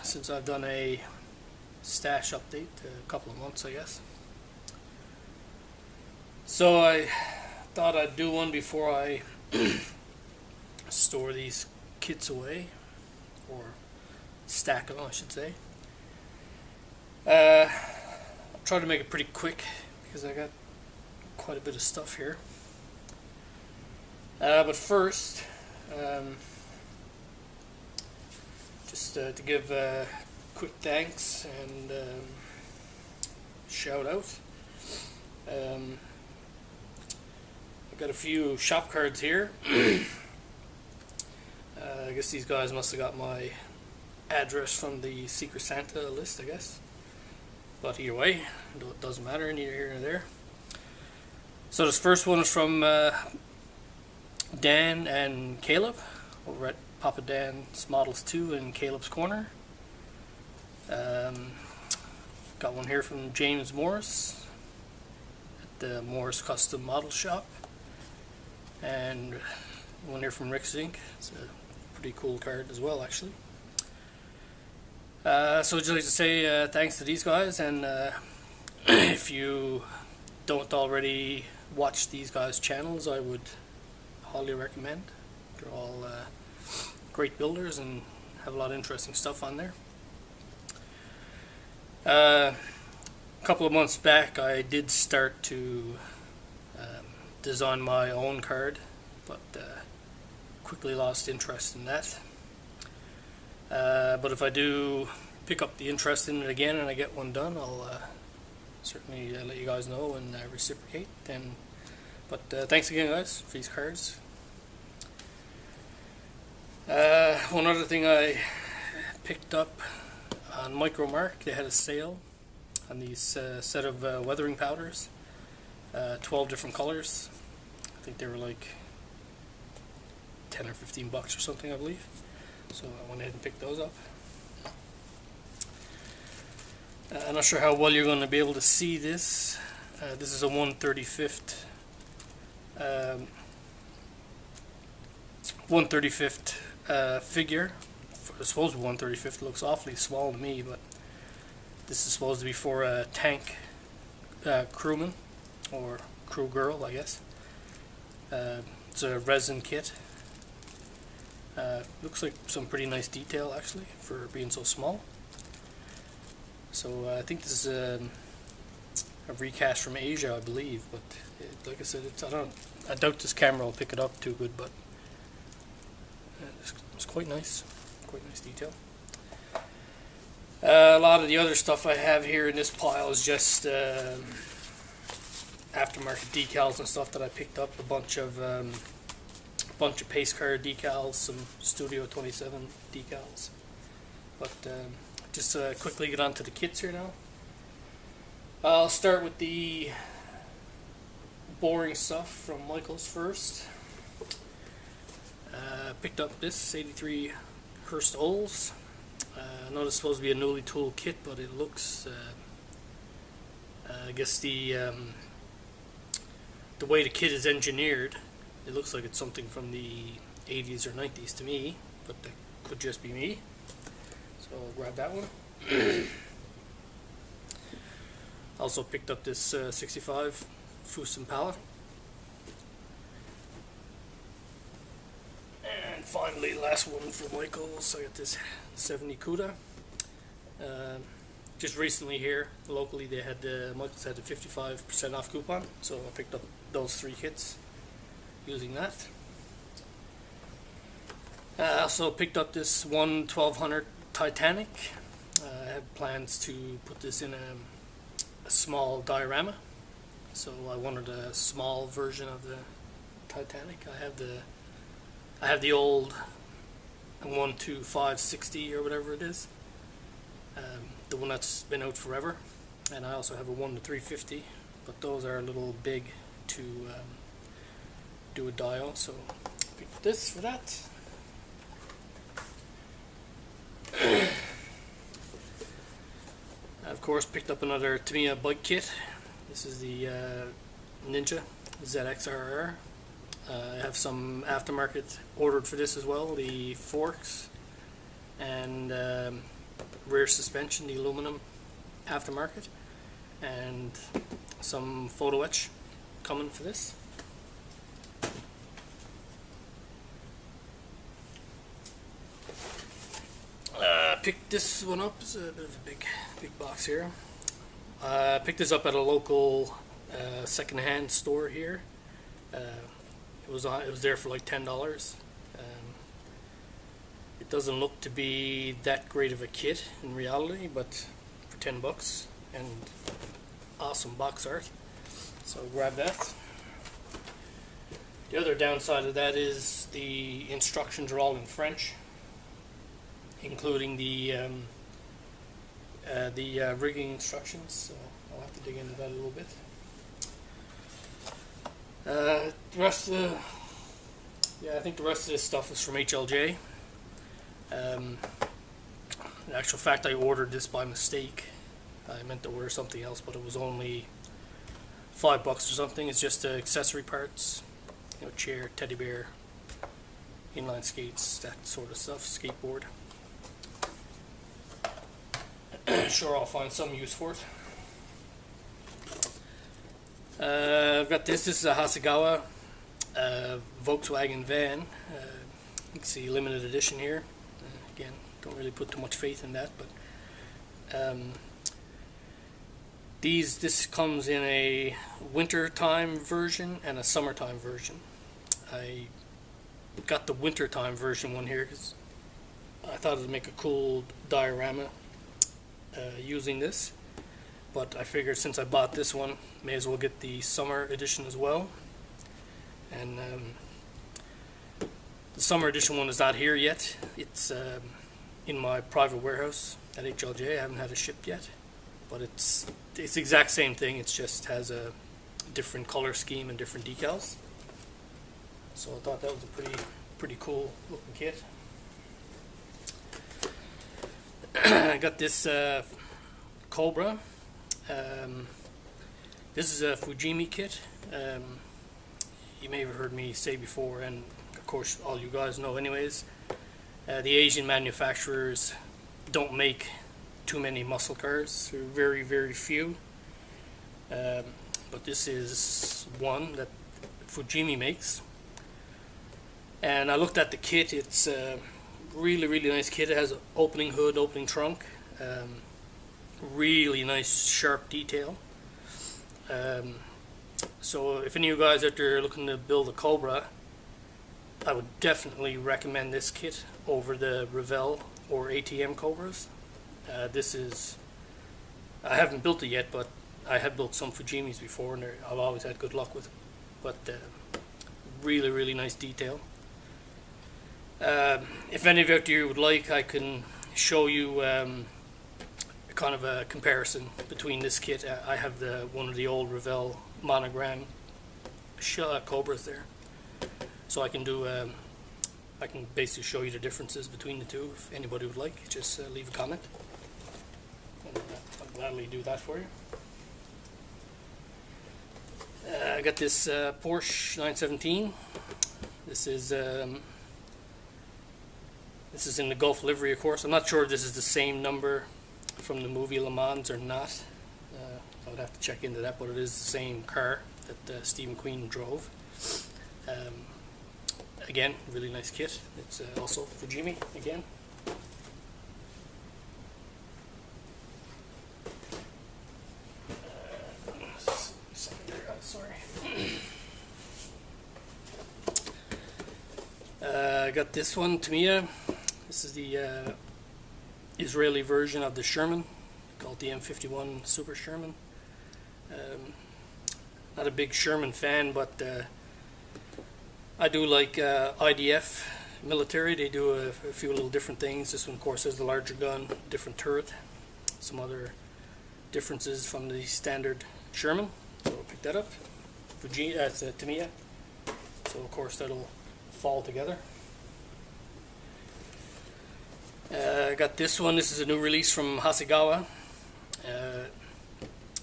since I've done a stash update, a couple of months I guess. So I thought I'd do one before I store these kits away, or stack them I should say. I'll try to make it pretty quick because I got quite a bit of stuff here. But first, just to give quick thanks and shout out. I've got a few shop cards here. I guess these guys must have got my address from the Secret Santa list, I guess. But either way, it doesn't matter, neither here nor there. So this first one is from Dan and Caleb over at Papa Dan's Models 2 in Caleb's Corner. Got one here from James Morris at the Morris Custom Model Shop, and one here from Rick's Inc. It's a pretty cool card as well, actually. So I'd just like to say thanks to these guys, and if you don't already watch these guys' channels, I would highly recommend. They're all great builders and have a lot of interesting stuff on there. A couple of months back I did start to design my own card, but quickly lost interest in that. But if I do pick up the interest in it again and I get one done, I'll certainly let you guys know and reciprocate. But thanks again, guys, for these cards. One other thing I picked up on Micromark, they had a sale on these set of weathering powders, 12 different colors. I think they were like 10 or 15 bucks or something, I believe. So I went ahead and picked those up. I'm not sure how well you're going to be able to see this. This is a 1/35th 1/35th figure. I suppose 1/35th looks awfully small to me, but this is supposed to be for a tank crewman or crew girl, I guess. It's a resin kit. Looks like some pretty nice detail actually for being so small. So I think this is a recast from Asia, I believe. But like I said, I doubt this camera will pick it up too good, but it's quite nice. Quite nice detail. A lot of the other stuff I have here in this pile is just aftermarket decals and stuff that I picked up. A bunch of pace car decals, some Studio 27 decals. But just quickly get on to the kits here now. I'll start with the boring stuff from Michaels first. Picked up this 83 Hurst Olds. I know it's supposed to be a newly tooled kit, but it looks, I guess the way the kit is engineered, it looks like it's something from the 80s or 90s to me, but that could just be me. So I'll grab that one. Also picked up this 65 Fusen pallet. And finally, last one for Michaels, I got this 70 Cuda. Just recently here, locally, they had Michaels had a 55% off coupon, so I picked up those 3 kits using that. I also picked up this 1200 Titanic. I have plans to put this in a small diorama, so I wanted a small version of the Titanic. I have the old 12560 or whatever it is, the one that's been out forever, and I also have a 1-350, but those are a little big to do a dial, so pick this for that. I of course picked up another Tamiya bike kit. This is the Ninja ZXRR. I have some aftermarket ordered for this as well, the forks and rear suspension, the aluminum aftermarket, and some photo etch coming for this. Picked this one up. It's a bit of a big box here. Picked this up at a local second-hand store here. It was there for like $10. It doesn't look to be that great of a kit in reality, but for $10 and awesome box art, so grab that. The other downside of that is the instructions are all in French, including the rigging instructions, so I'll have to dig into that a little bit. The rest of I think the rest of this stuff is from HLJ. In actual fact, I ordered this by mistake. I meant to order something else, but it was only $5 or something. It's just accessory parts, you know, chair, teddy bear, inline skates, that sort of stuff, skateboard. Sure, I'll find some use for it. I've got this. This is a Hasegawa Volkswagen van. You can see limited edition here. Again, don't really put too much faith in that, but this comes in a wintertime version and a summertime version. I got the wintertime version one here because I thought it would make a cool diorama using this, but I figured since I bought this one, may as well get the summer edition as well. And the summer edition one is not here yet. It's in my private warehouse at HLJ. I haven't had it shipped yet, but it's the exact same thing. It just has a different color scheme and different decals. So I thought that was a pretty cool looking kit. I got this Cobra. This is a Fujimi kit. You may have heard me say before, and of course all you guys know anyways, the Asian manufacturers don't make too many muscle cars. There are very, very few. But this is one that Fujimi makes. And I looked at the kit. It's a really, really nice kit. It has an opening hood, opening trunk. Really nice sharp detail. So if any of you guys out there are looking to build a Cobra, I would definitely recommend this kit over the Revell or ATM Cobras. I haven't built it yet, but I have built some Fujimis before, and I've always had good luck with them. But really, really nice detail. If any of you out there would like, I can show you kind of a comparison between this kit. I have one of the old Revell monogram Cobras there, so I can basically show you the differences between the two. If anybody would like, just leave a comment, and I'll gladly do that for you. I got this Porsche 917. This is in the Gulf livery, of course. I'm not sure if this is the same number from the movie Le Mans or not. I would have to check into that, but it is the same car that Steve McQueen drove. Again, really nice kit. It's also Fujimi again. Sorry. I got this one, Tamiya. This is the Israeli version of the Sherman, called the M51 Super Sherman. Not a big Sherman fan, but I do like IDF military. They do a few little different things. This one, of course, has the larger gun, different turret, some other differences from the standard Sherman. So I'll pick that up. It's a Tamiya, so of course that'll fall together. I got this one. This is a new release from Hasegawa.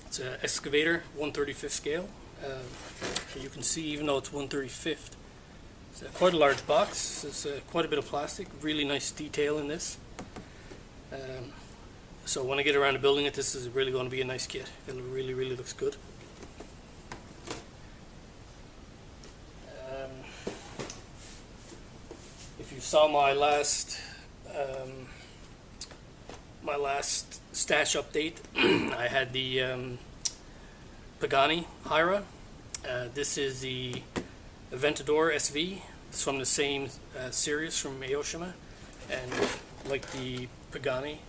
It's an excavator, 1/35 scale. You can see, even though it's 1/35, it's quite a large box. There's quite a bit of plastic. Really nice detail in this. So when I get around to building it, this is really going to be a nice kit. It really, really looks good. If you saw my last stash update, I had the Pagani Hyra. This is the Aventador SV. It's from the same series from Aoshima, and like the Pagani,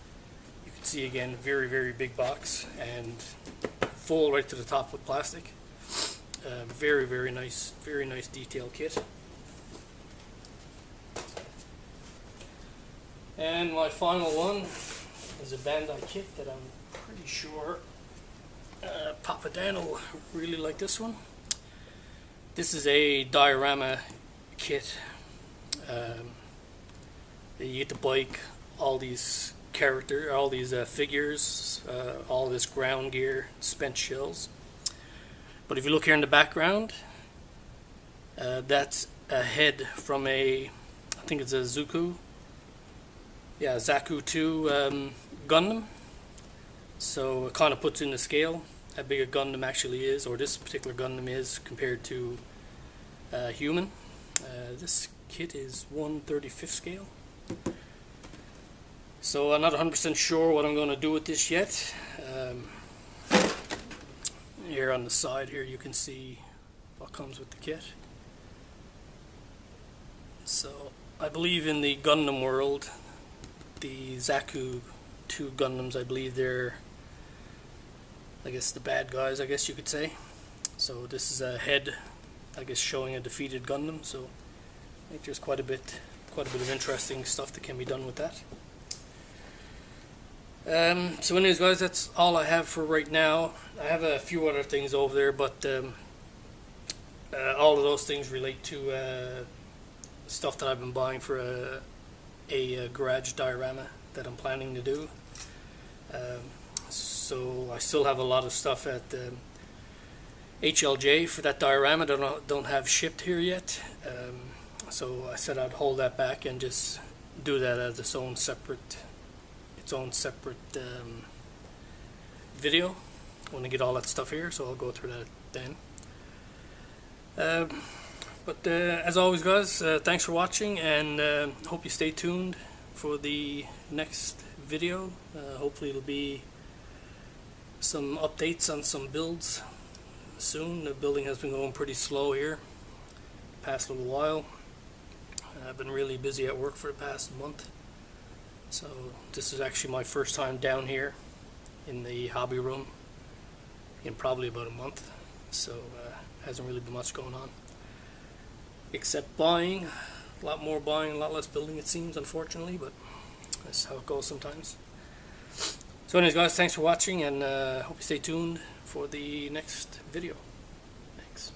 you can see again, very, very big box and full right to the top with plastic. Very, very nice detail kit. And my final one is a Bandai kit that I'm pretty sure Papa Dan will really like this one. This is a diorama kit. You get the bike, all these figures, all this ground gear, spent shells. But if you look here in the background, that's a head from I think it's a Zaku 2 Gundam. So it kind of puts in the scale how big a Gundam actually is, or this particular Gundam is, compared to human. This kit is 1/35 scale. So I'm not 100% sure what I'm going to do with this yet. Here on the side here you can see what comes with the kit. So I believe in the Gundam world, the Zaku 2 Gundams, I believe they're, I guess, the bad guys, I guess you could say. So this is a head, I guess, showing a defeated Gundam. So I think there's quite a bit of interesting stuff that can be done with that. So anyways, guys, that's all I have for right now. I have a few other things over there, but all of those things relate to stuff that I've been buying for a garage diorama that I'm planning to do. So I still have a lot of stuff at HLJ for that diorama that I don't have shipped here yet. So I said I'd hold that back and just do that as its own separate video when I get all that stuff here. So I'll go through that then. But as always, guys, thanks for watching, and hope you stay tuned for the next video. Hopefully it'll be some updates on some builds soon. The building has been going pretty slow here the past little while. I've been really busy at work for the past month. So this is actually my first time down here in the hobby room in probably about a month. So hasn't really been much going on, except buying. A lot more buying, a lot less building, it seems, unfortunately, but that's how it goes sometimes. So anyways, guys, thanks for watching, and hope you stay tuned for the next video. Thanks.